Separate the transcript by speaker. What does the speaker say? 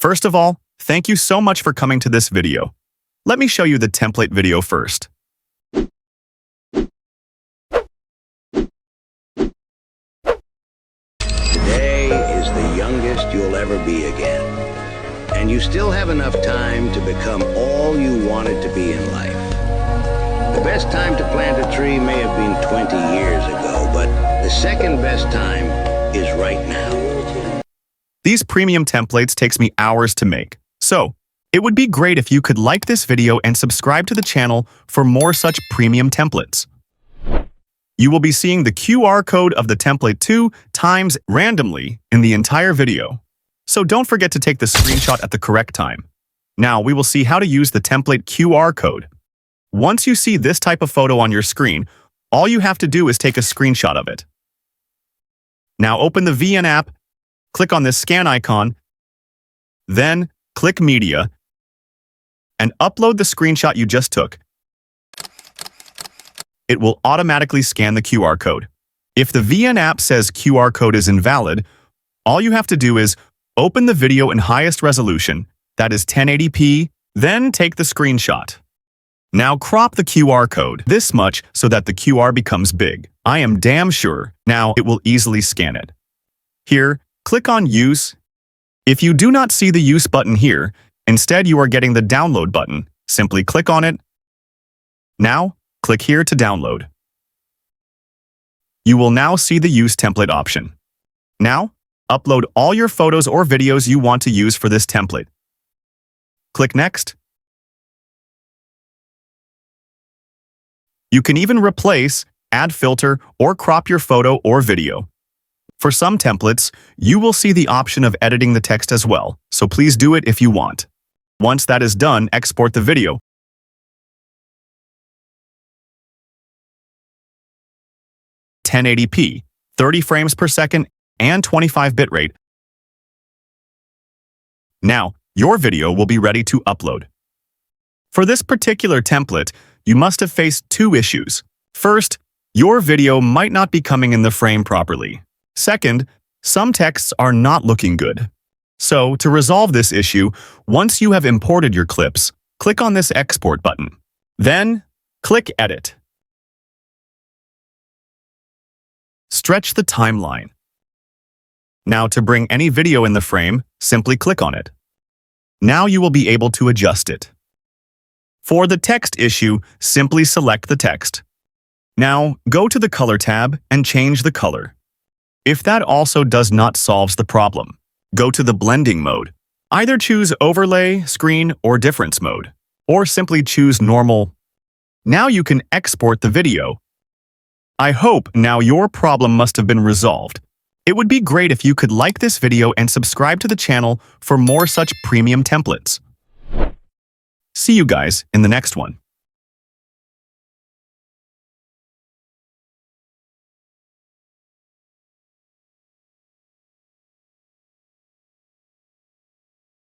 Speaker 1: First of all, thank you so much for coming to this video. Let me show you the template video first.
Speaker 2: Today is the youngest you'll ever be again. And you still have enough time to become all you wanted to be in life. The best time to plant a tree may have been 20 years ago, but the second best time is right now.
Speaker 1: These premium templates takes me hours to make, so it would be great if you could like this video and subscribe to the channel for more such premium templates. You will be seeing the QR code of the template 2 times randomly in the entire video, so don't forget to take the screenshot at the correct time. Now we will see how to use the template QR code. Once you see this type of photo on your screen, all you have to do is take a screenshot of it. Now open the VN app, click on this scan icon, then click Media, and upload the screenshot you just took. It will automatically scan the QR code. If the VN app says QR code is invalid, all you have to do is open the video in highest resolution, that is 1080p, then take the screenshot. Now crop the QR code this much so that the QR becomes big. I am damn sure now it will easily scan it. Here, click on Use. If you do not see the Use button here, instead you are getting the Download button. Simply click on it. Now, click here to download. You will now see the Use template option. Now, upload all your photos or videos you want to use for this template. Click Next. You can even replace, add filter, or crop your photo or video. For some templates, you will see the option of editing the text as well, so please do it if you want. Once that is done, export the video. (1080p), 30 frames per second, and 25 bitrate. Now, your video will be ready to upload. For this particular template, you must have faced two issues. First, your video might not be coming in the frame properly. Second, some texts are not looking good. So, to resolve this issue, once you have imported your clips, click on this Export button. Then, click Edit. Stretch the timeline. Now, to bring any video in the frame, simply click on it. Now you will be able to adjust it. For the text issue, simply select the text. Now, go to the Color tab and change the color. If that also does not solve the problem, go to the Blending mode. Either choose Overlay, Screen, or Difference mode, or simply choose Normal. Now you can export the video. I hope now your problem must have been resolved. It would be great if you could like this video and subscribe to the channel for more such premium templates. See you guys in the next one.